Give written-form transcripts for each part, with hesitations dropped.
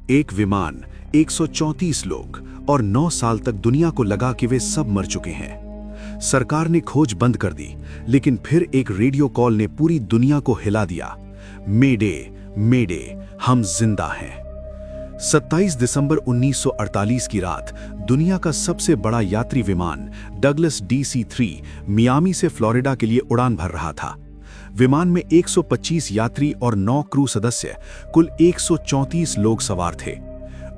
एक विमान, 134 लोग और 9 साल तक दुनिया को लगा कि वे सब मर चुके हैं। सरकार ने खोज बंद कर दी, लेकिन फिर एक रेडियो कॉल ने पूरी दुनिया को हिला दिया। मेडे, मेडे, हम जिंदा हैं। 27 दिसंबर 1948 की रात दुनिया का सबसे बड़ा यात्री विमान डगलस DC-3 मियामी से फ्लोरिडा के लिए उड़ान भर रहा था। विमान में 125 यात्री और 9 क्रू सदस्य, कुल 134 लोग सवार थे।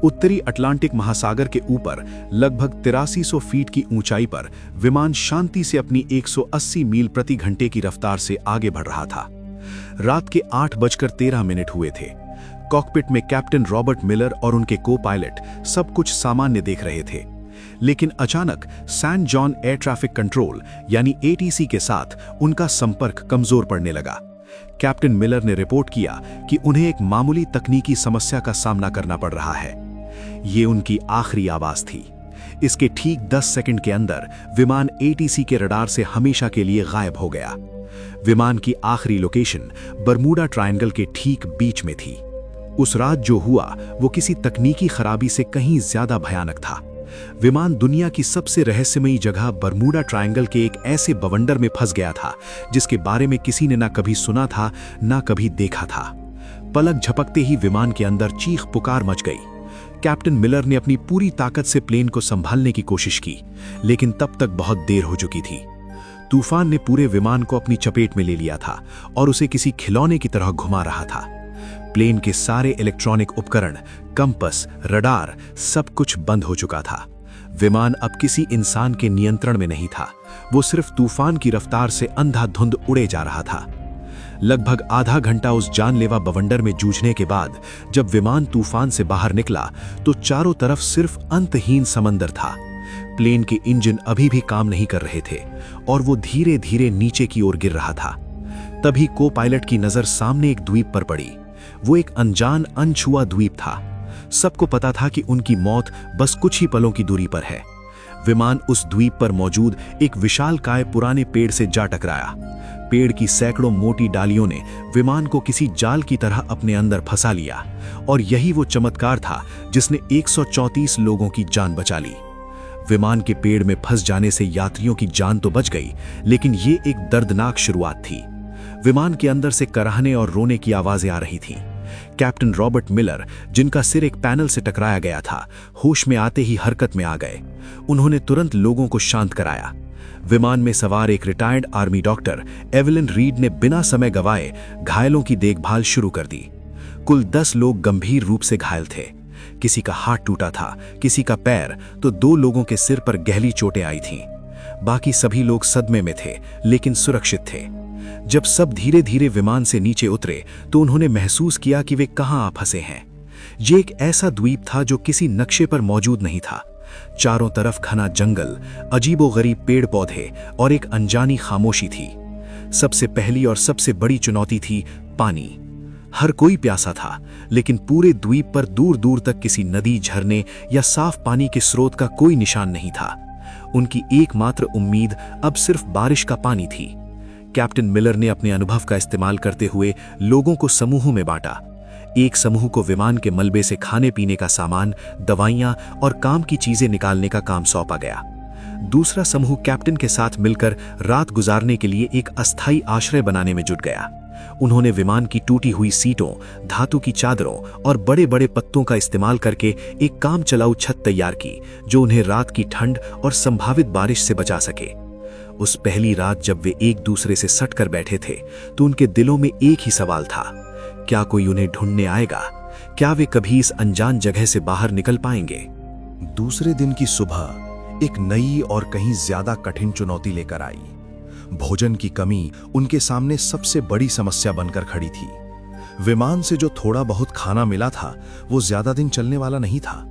उत्तरी अटलांटिक महासागर के ऊपर लगभग 8300 फीट की ऊंचाई पर विमान शांति से अपनी 180 मील प्रति घंटे की रफ्तार से आगे बढ़ रहा था। रात के 8:13 हुए थे। कॉकपिट में कैप्टन रॉबर्ट मिलर और उनके को पायलट सब कुछ सामान्य देख रहे थे, लेकिन अचानक San Juan air traffic control यानी ATC के साथ उनका संपर्क कमजोर पड़ने लगा। कैप्टन मिलर ने रिपोर्ट किया कि उन्हें एक मामूली तकनीकी समस्या का सामना करना पड़ रहा है। ये उनकी आखिरी आवाज थी। इसके ठीक 10 सेकंड के अंदर विमान ATC के रडार से हमेशा के लिए गायब हो गया। विमान की आखिरी लोकेशन बरमूडा ट्रायंगल के ठीक बीच में थी। उस रात जो हुआ वो किसी तकनीकी खराबी से कहीं ज्यादा भयानक था। विमान दुनिया की सबसे रहस्यमयी जगह बरमूडा ट्रायंगल के एक ऐसे बवंडर में फंस गया था जिसके बारे में किसी ने ना कभी सुना था ना कभी देखा था। पलक झपकते ही विमान के अंदर चीख पुकार मच गई। कैप्टन मिलर ने अपनी पूरी ताकत से प्लेन को संभालने की कोशिश की, लेकिन तब तक बहुत देर हो चुकी थी। तूफान ने पूरे विमान को अपनी चपेट में ले लिया था और उसे किसी खिलौने की तरह घुमा रहा था। प्लेन के सारे इलेक्ट्रॉनिक उपकरण, कंपस, रडार, सब कुछ बंद हो चुका था। विमान अब किसी इंसान के नियंत्रण में नहीं था। वो सिर्फ तूफान की रफ्तार से अंधाधुंध उड़े जा रहा था। लगभग आधा घंटा उस जानलेवा बवंडर में जूझने के बाद जब विमान तूफान से बाहर निकला तो चारों तरफ सिर्फ अंतहीन समंदर था। प्लेन के इंजन अभी भी काम नहीं कर रहे थे और वो धीरे धीरे नीचे की ओर गिर रहा था। तभी को पायलट की नजर सामने एक द्वीप पर पड़ी। वो एक अनजान, अनछुआ द्वीप था। सबको पता था कि उनकी मौत बस कुछ ही पलों की दूरी पर है। विमान उस द्वीप पर मौजूद एक विशालकाय पुराने पेड़ से जा टकराया। पेड़ की सैकड़ों मोटी डालियों ने विमान को किसी जाल की तरह अपने अंदर फंसा लिया, और यही वो चमत्कार था जिसने 134 लोगों की जान बचा ली। विमान के पेड़ में फंस जाने से यात्रियों की जान तो बच गई, लेकिन ये एक दर्दनाक शुरुआत थी। विमान के अंदर से कराहने और रोने की आवाजें आ रही थीं। कैप्टन रॉबर्ट मिलर, जिनका सिर एक पैनल से टकराया गया था, होश में आते ही हरकत में आ गए। उन्होंने तुरंत लोगों को शांत कराया। विमान में सवार एक retired army doctor Evelyn read ने बिना समय गवाए घायलों की देखभाल शुरू कर दी। कुल 10 लोग गंभीर रूप से घायल थे। किसी का हाथ टूटा था, किसी का पैर, तो 2 लोगों के सिर पर गहरी चोटें आई थीं। बाकी सभी लोग सदमे में थे, लेकिन सुरक्षित थे। जब सब धीरे धीरे विमान से नीचे उतरे तो उन्होंने महसूस किया कि वे कहां आ फंसे हैं। ये एक ऐसा द्वीप था जो किसी नक्शे पर मौजूद नहीं था। चारों तरफ घना जंगल, अजीबोगरीब पेड़ पौधे और एक अनजानी खामोशी थी। सबसे पहली और सबसे बड़ी चुनौती थी पानी। हर कोई प्यासा था, लेकिन पूरे द्वीप पर दूर दूर तक किसी नदी, झरने या साफ पानी के स्रोत का कोई निशान नहीं था। उनकी एकमात्र उम्मीद अब सिर्फ बारिश का पानी थी। कैप्टन मिलर ने अपने अनुभव का इस्तेमाल करते हुए लोगों को समूहों में बांटा। एक समूह को विमान के मलबे से खाने पीने का सामान, दवाइयां और काम की चीजें निकालने का काम सौंपा गया। दूसरा समूह कैप्टन के साथ मिलकर रात गुजारने के लिए एक अस्थायी आश्रय बनाने में जुट गया। उन्होंने विमान की टूटी हुई सीटों, धातु की चादरों और बड़े बड़े पत्तों का इस्तेमाल करके एक काम चलाऊ छत तैयार की, जो उन्हें रात की ठंड और संभावित बारिश से बचा सके। उस पहली रात जब वे एक दूसरे से सटकर बैठे थे तो उनके दिलों में एक ही सवाल था, क्या कोई उन्हें ढूंढने आएगा? क्या वे कभी इस अनजान जगह से बाहर निकल पाएंगे? दूसरे दिन की सुबह एक नई और कहीं ज्यादा कठिन चुनौती लेकर आई। भोजन की कमी उनके सामने सबसे बड़ी समस्या बनकर खड़ी थी। विमान से जो थोड़ा बहुत खाना मिला था वो ज्यादा दिन चलने वाला नहीं था।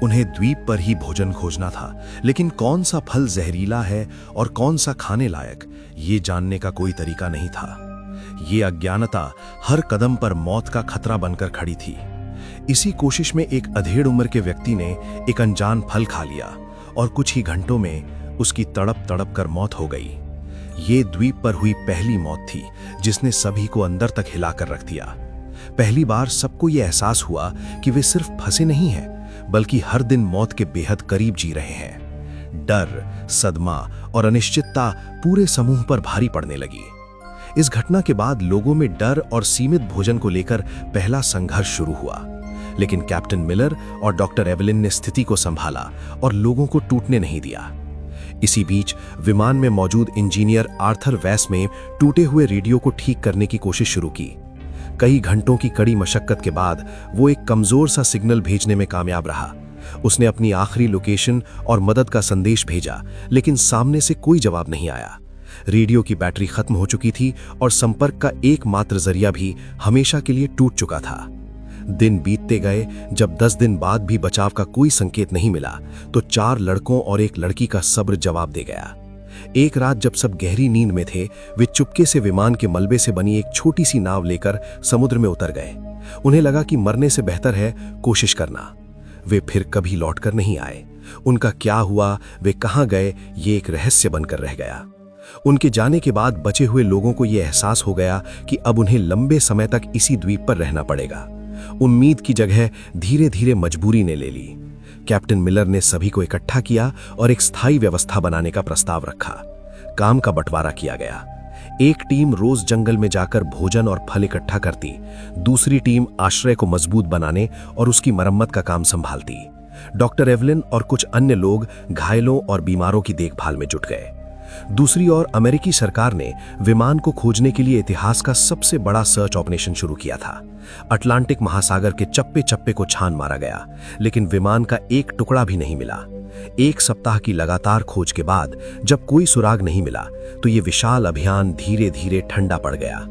उन्हें द्वीप पर ही भोजन खोजना था, लेकिन कौन सा फल जहरीला है और कौन सा खाने लायक, ये जानने का कोई तरीका नहीं था। ये अज्ञानता हर कदम पर मौत का खतरा बनकर खड़ी थी। इसी कोशिश में एक अधेड़ उम्र के व्यक्ति ने एक अनजान फल खा लिया और कुछ ही घंटों में उसकी तड़प तड़प कर मौत हो गई। ये द्वीप पर हुई पहली मौत थी जिसने सभी को अंदर तक हिलाकर रख दिया। पहली बार सबको ये एहसास हुआ कि वे सिर्फ फंसे नहीं हैं, बल्कि हर दिन मौत के बेहद करीब जी रहे हैं। डर, सदमा और अनिश्चितता पूरे समूह पर भारी पड़ने लगी। इस घटना के बाद लोगों में डर और सीमित भोजन को लेकर पहला संघर्ष शुरू हुआ, लेकिन कैप्टन मिलर और डॉक्टर एवलिन ने स्थिति को संभाला और लोगों को टूटने नहीं दिया। इसी बीच विमान में मौजूद इंजीनियर आर्थर वैस में टूटे हुए रेडियो को ठीक करने की कोशिश शुरू की। कई घंटों की कड़ी मशक्कत के बाद वो एक कमजोर सा सिग्नल भेजने में कामयाब रहा। उसने अपनी आखिरी लोकेशन और मदद का संदेश भेजा, लेकिन सामने से कोई जवाब नहीं आया। रेडियो की बैटरी खत्म हो चुकी थी और संपर्क का एकमात्र जरिया भी हमेशा के लिए टूट चुका था। दिन बीतते गए। जब 10 दिन बाद भी बचाव का कोई संकेत नहीं मिला, तो 4 लड़कों और एक लड़की का सब्र जवाब दे गया। एक रात जब सब गहरी नींद में थे, वे चुपके से विमान के मलबे से बनी एक छोटी सी नाव लेकर समुद्र में उतर गए। उन्हें लगा कि मरने से बेहतर है कोशिश करना। वे फिर कभी लौटकर नहीं आए। उनका क्या हुआ, वे कहां गए, ये एक रहस्य बनकर रह गया। उनके जाने के बाद बचे हुए लोगों को यह एहसास हो गया कि अब उन्हें लंबे समय तक इसी द्वीप पर रहना पड़ेगा। उम्मीद की जगह धीरे धीरे मजबूरी ने ले ली। कैप्टन मिलर ने सभी को इकट्ठा किया और एक स्थायी व्यवस्था बनाने का प्रस्ताव रखा। काम का बंटवारा किया गया। एक टीम रोज जंगल में जाकर भोजन और फल इकट्ठा करती, दूसरी टीम आश्रय को मजबूत बनाने और उसकी मरम्मत का काम संभालती। डॉक्टर एवलिन और कुछ अन्य लोग घायलों और बीमारों की देखभाल में जुट गए। दूसरी ओर अमेरिकी सरकार ने विमान को खोजने के लिए इतिहास का सबसे बड़ा सर्च ऑपरेशन शुरू किया था। अटलांटिक महासागर के चप्पे चप्पे को छान मारा गया, लेकिन विमान का एक टुकड़ा भी नहीं मिला। 1 सप्ताह की लगातार खोज के बाद जब कोई सुराग नहीं मिला, तो ये विशाल अभियान धीरे धीरे ठंडा पड़ गया।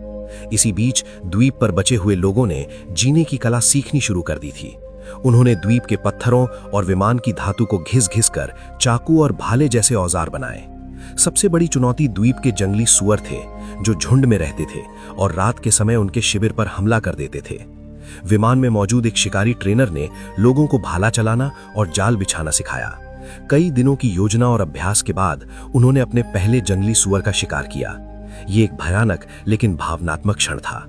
इसी बीच द्वीप पर बचे हुए लोगों ने जीने की कला सीखनी शुरू कर दी थी। उन्होंने द्वीप के पत्थरों और विमान की धातु को घिस-घिस कर चाकू और भाले जैसे औजार बनाए। सबसे बड़ी चुनौती द्वीप के जंगली सुअर थे, जो झुंड में रहते थे और रात के समय उनके शिविर पर हमला कर देते थे। विमान में मौजूद एक शिकारी ट्रेनर ने लोगों को भाला चलाना और जाल बिछाना सिखाया। कई दिनों की योजना और अभ्यास के बाद उन्होंने अपने पहले जंगली सुअर का शिकार किया। ये एक भयानक लेकिन भावनात्मक क्षण था।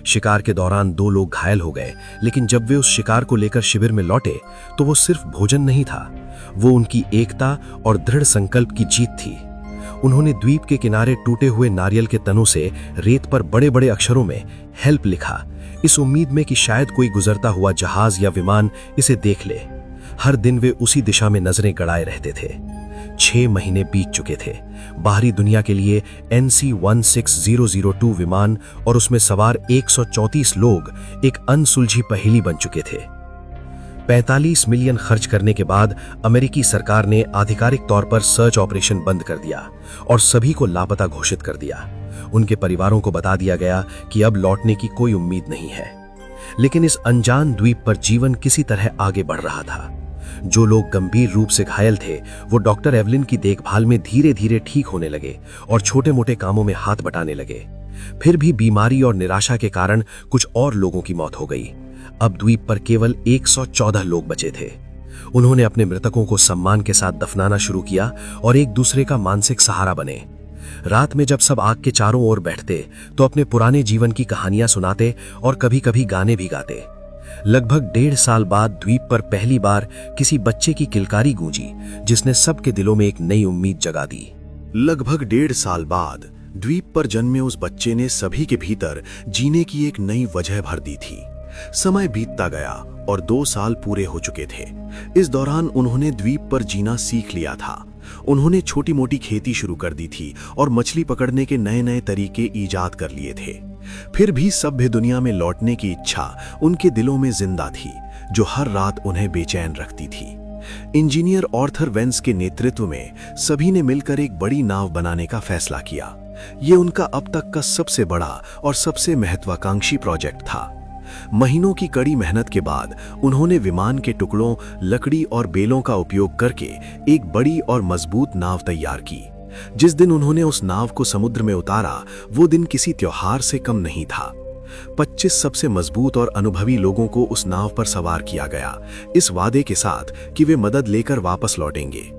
शिकार के दौरान 2 लोग घायल हो गए, लेकिन जब वे उस शिकार को लेकर शिविर में लौटे, तो वो सिर्फ भोजन नहीं था, वो उनकी एकता और दृढ़ संकल्प की जीत थी। उन्होंने द्वीप के किनारे टूटे हुए नारियल के तनों से रेत पर बड़े बड़े अक्षरों में हेल्प लिखा, इस उम्मीद में कि शायद कोई गुजरता हुआ जहाज या विमान इसे देख ले। हर दिन वे उसी दिशा में नजरें गड़ाए रहते थे। 6 महीने बीत चुके थे। बाहरी दुनिया के लिए NC-16002 विमान और उसमें सवार 134 लोग एक अनसुलझी पहेली बन चुके थे। 45 मिलियन खर्च करने के बाद अमेरिकी सरकार ने आधिकारिक तौर पर सर्च ऑपरेशन बंद कर दिया और सभी को लापता घोषित कर दिया। उनके परिवारों को बता दिया गया कि अब लौटने की कोई उम्मीद नहीं है। लेकिन इस अनजान द्वीप पर जीवन किसी तरह आगे बढ़ रहा था। जो लोग गंभीर रूप से घायल थे, वो डॉक्टर एवलिन की देखभाल में धीरे धीरे ठीक होने लगे और छोटे मोटे कामों में हाथ बटाने लगे। फिर भी बीमारी और निराशा के कारण कुछ और लोगों की मौत हो गई। अब द्वीप पर केवल 114 लोग बचे थे। उन्होंने अपने मृतकों को सम्मान के साथ दफनाना शुरू किया और एक दूसरे का मानसिक सहारा बने। रात में जब सब आग के चारों ओर बैठते, तो अपने पुराने जीवन की कहानियां सुनाते और कभी कभी गाने भी गाते। लगभग 1.5 साल बाद द्वीप पर पहली बार किसी बच्चे की किलकारी गूंजी, जिसने सबके दिलों में एक नई उम्मीद जगा दी। लगभग 1.5 साल बाद द्वीप पर जन्मे उस बच्चे ने सभी के भीतर जीने की एक नई वजह भर दी थी। समय बीतता गया और 2 साल पूरे हो चुके थे। इस दौरान उन्होंने द्वीप पर जीना सीख लिया था। उन्होंने छोटी मोटी खेती शुरू कर दी थी और मछली पकड़ने के नए नए तरीके ईजाद कर लिए थे। फिर भी सभ्य दुनिया में लौटने की इच्छा उनके दिलों में जिंदा थी, जो हर रात उन्हें बेचैन रखती थी। इंजीनियर आर्थर वेंस के नेतृत्व में सभी ने मिलकर एक बड़ी नाव बनाने का फैसला किया। ये उनका अब तक का सबसे बड़ा और सबसे महत्वाकांक्षी प्रोजेक्ट था। महीनों की कड़ी मेहनत के बाद उन्होंने विमान के टुकड़ों, लकड़ी और बेलों का उपयोग करके एक बड़ी और मजबूत नाव तैयार की। जिस दिन उन्होंने उस नाव को समुद्र में उतारा, वो दिन किसी त्योहार से कम नहीं था। 25 सबसे मजबूत और अनुभवी लोगों को उस नाव पर सवार किया गया, इस वादे के साथ कि वे मदद लेकर वापस लौटेंगे।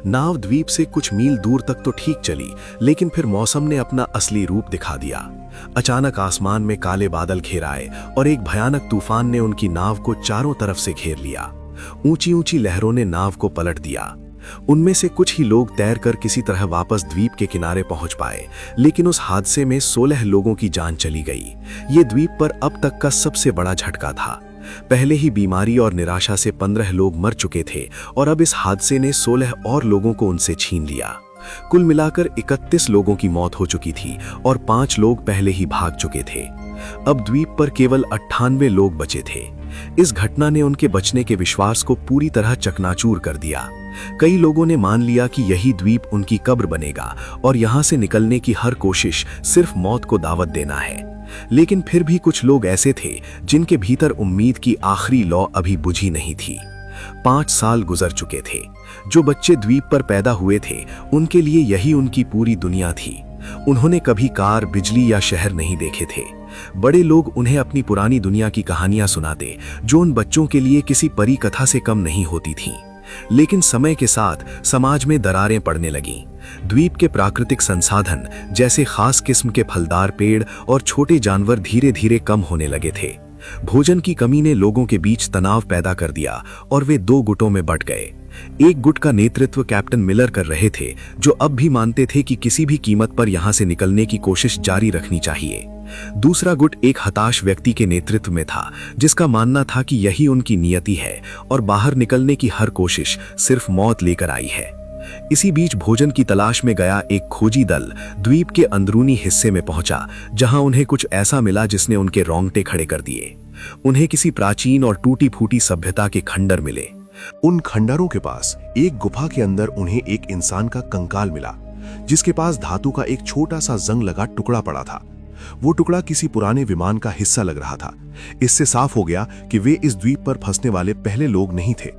नाव द्वीप से कुछ मील दूर तक तो ठीक चली, लेकिन फिर मौसम ने अपना असली रूप दिखा दिया। अचानक आसमान में काले बादल घेर आए और एक भयानक तूफान ने उनकी नाव को चारों तरफ से घेर लिया। ऊंची ऊंची लहरों ने नाव को पलट दिया। उनमें से कुछ ही लोग तैरकर किसी तरह वापस द्वीप के किनारे पहुंच पाए, लेकिन उस हादसे में 16 लोगों की जान चली गई। ये द्वीप पर अब तक का सबसे बड़ा झटका था। पहले ही बीमारी और निराशा से 15 लोग मर चुके थे और अब इस हादसे ने 16 और लोगों को उनसे छीन लिया। कुल मिलाकर 31 लोगों की मौत हो चुकी थी और 5 लोग पहले ही भाग चुके थे। अब द्वीप पर केवल 98 लोग बचे थे। इस घटना ने उनके बचने के विश्वास को पूरी तरह चकनाचूर कर दिया। कई लोगों ने मान लिया कि यही द्वीप उनकी कब्र बनेगा और यहां से निकलने की हर कोशिश सिर्फ मौत को दावत देना है। लेकिन फिर भी कुछ लोग ऐसे थे जिनके भीतर उम्मीद की आखिरी लौ अभी बुझी नहीं थी। 5 साल गुजर चुके थे। जो बच्चे द्वीप पर पैदा हुए थे, उनके लिए यही उनकी पूरी दुनिया थी। उन्होंने कभी कार, बिजली या शहर नहीं देखे थे। बड़े लोग उन्हें अपनी पुरानी दुनिया की कहानियां सुनाते, जो उन बच्चों के लिए किसी परी कथा से कम नहीं होती थीं। लेकिन समय के साथ समाज में दरारें पड़ने लगीं। द्वीप के प्राकृतिक संसाधन जैसे खास किस्म के फलदार पेड़ और छोटे जानवर धीरे धीरे कम होने लगे थे। भोजन की कमी ने लोगों के बीच तनाव पैदा कर दिया और वे 2 गुटों में बंट गए। एक गुट का नेतृत्व कैप्टन मिलर कर रहे थे, जो अब भी मानते थे कि किसी भी कीमत पर यहां से निकलने की कोशिश जारी रखनी चाहिए। दूसरा गुट एक हताश व्यक्ति के नेतृत्व में था, जिसका मानना था कि यही उनकी नियति है और बाहर निकलने की हर कोशिश सिर्फ मौत लेकर आई है। इसी बीच भोजन की तलाश में गया एक खोजी दल द्वीप के अंदरूनी हिस्से में पहुंचा, जहां उन्हें कुछ ऐसा मिला जिसने उनके रोंगटे खड़े कर दिए। उन्हें किसी प्राचीन और टूटी फूटी सभ्यता के खंडर मिले। उन खंडरों के पास एक गुफा के अंदर उन्हें एक इंसान का कंकाल मिला, जिसके पास धातु का एक छोटा सा जंग लगा टुकड़ा पड़ा था। वो टुकड़ा किसी पुराने विमान का हिस्सा लग रहा था। इससे साफ हो गया कि वे इस द्वीप पर फंसने वाले पहले लोग नहीं थे।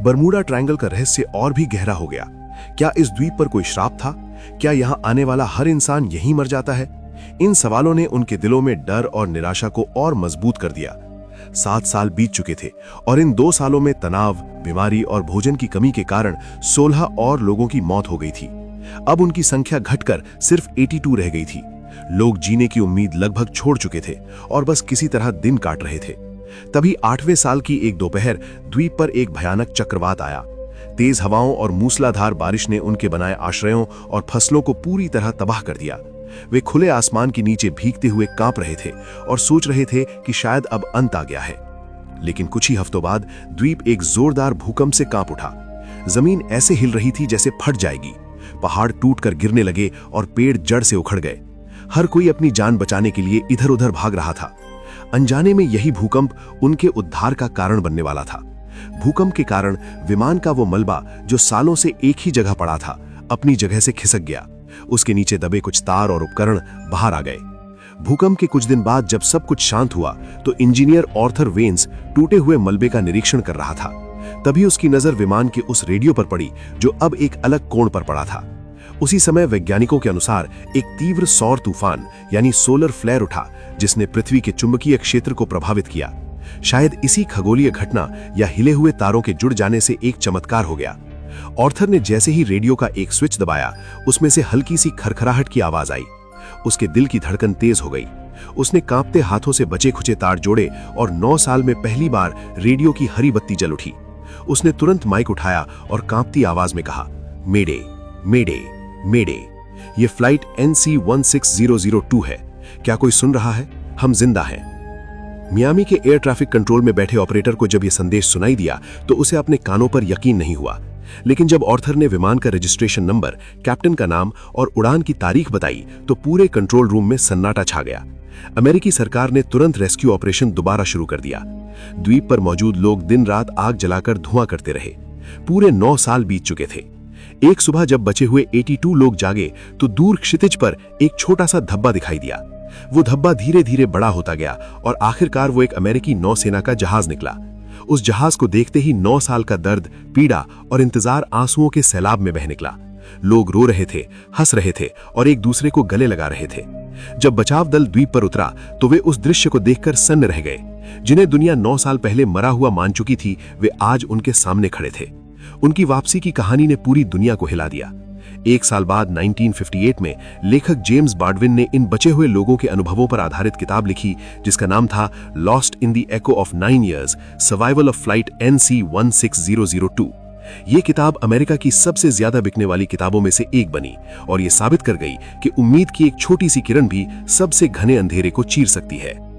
बरमूडा ट्रायंगल का रहस्य और भी गहरा हो गया। क्या इस द्वीप पर कोई श्राप था? क्या यहाँ आने वाला हर इंसान यहीं मर जाता है? इन सवालों ने उनके दिलों में डर और निराशा को और मजबूत कर दिया। 7 साल बीत चुके थे और इन 2 सालों में तनाव, बीमारी और भोजन की कमी के कारण 16 और लोगों की मौत हो गई थी। अब उनकी संख्या घटकर सिर्फ 82 रह गई थी। लोग जीने की उम्मीद लगभग छोड़ चुके थे और बस किसी तरह दिन काट रहे थे। तभी 8वें साल की एक दोपहर द्वीप पर एक भयानक चक्रवात आया। तेज हवाओं और मूसलाधार बारिश ने उनके बनाए आश्रयों और फसलों को पूरी तरह तबाह कर दिया। वे खुले आसमान के नीचे भीगते हुए कांप रहे थे और सोच रहे थे कि शायद अब अंत आ गया है। लेकिन कुछ ही हफ्तों बाद द्वीप एक जोरदार भूकंप से कांप उठा। जमीन ऐसे हिल रही थी जैसे फट जाएगी। पहाड़ टूटकर गिरने लगे और पेड़ जड़ से उखड़ गए। हर कोई अपनी जान बचाने के लिए इधर-उधर भाग रहा था। अनजाने में यही भूकंप उनके उद्धार का कारण बनने वाला था। भूकंप के कारण विमान का वो मलबा जो सालों से एक ही जगह पड़ा था, अपनी जगह से खिसक गया। उसके नीचे दबे कुछ तार और उपकरण बाहर आ गए। भूकंप के कुछ दिन बाद जब सब कुछ शांत हुआ तो इंजीनियर आर्थर वेन्स टूटे हुए मलबे का निरीक्षण कर रहा था। तभी उसकी नजर विमान के उस रेडियो पर पड़ी जो अब एक अलग कोण पर पड़ा था। उसी समय वैज्ञानिकों के अनुसार एक तीव्र सौर तूफान यानी सोलर फ्लेयर उठा, जिसने पृथ्वी के चुंबकीय क्षेत्र को प्रभावित किया। शायद इसी खगोलीय घटना या हिले हुए तारों के जुड़ जाने से एक चमत्कार हो गया। आर्थर ने जैसे ही रेडियो का एक स्विच दबाया, उसमें से हल्की सी खरखराहट की आवाज आई। उसके दिल की धड़कन तेज हो गई। उसने कांपते हाथों से बचे खुचे तार जोड़े और 9 साल में पहली बार रेडियो की हरी बत्ती जल उठी। उसने तुरंत माइक उठाया और कांपती आवाज में कहा, मेडे मेडे मेडे। ये फ्लाइट NC-16002 है। क्या कोई सुन रहा है? हम जिंदा हैं। मियामी के एयर ट्रैफिक कंट्रोल में बैठे ऑपरेटर को जब यह संदेश सुनाई दिया तो उसे अपने कानों पर यकीन नहीं हुआ। लेकिन जब आर्थर ने विमान का रजिस्ट्रेशन नंबर, कैप्टन का नाम और उड़ान की तारीख बताई तो पूरे कंट्रोल रूम में सन्नाटा छा गया। अमेरिकी सरकार ने तुरंत रेस्क्यू ऑपरेशन दोबारा शुरू कर दिया। द्वीप पर मौजूद लोग दिन रात आग जलाकर धुआं करते रहे। पूरे 9 साल बीत चुके थे। एक सुबह जब बचे हुए 82 लोग जागे तो दूर क्षितिज पर एक छोटा सा धब्बा दिखाई दिया। वो धब्बा धीरे धीरे बड़ा होता गया और आखिरकार वो एक अमेरिकी नौसेना का जहाज निकला। उस जहाज को देखते ही 9 साल का दर्द, पीड़ा और इंतजार आंसुओं के सैलाब में बह निकला। लोग रो रहे थे, हंस रहे थे और एक दूसरे को गले लगा रहे थे। जब बचाव दल द्वीप पर उतरा तो वे उस दृश्य को देखकर सन्न रह गए। जिन्हें दुनिया 9 साल पहले मरा हुआ मान चुकी थी, वे आज उनके सामने खड़े थे। उनकी वापसी की कहानी ने पूरी दुनिया को हिला दिया। एक साल बाद 1958 में लेखक जेम्स बाल्डविन ने इन बचे हुए लोगों के अनुभवों पर आधारित किताब लिखी जिसका नाम था lost in the echo of 9 years, survival of flight NC-16002। ये किताब अमेरिका की सबसे ज्यादा बिकने वाली किताबों में से एक बनी और ये साबित कर गई कि उम्मीद की एक छोटी सी किरण भी सबसे घने अंधेरे को चीर सकती है।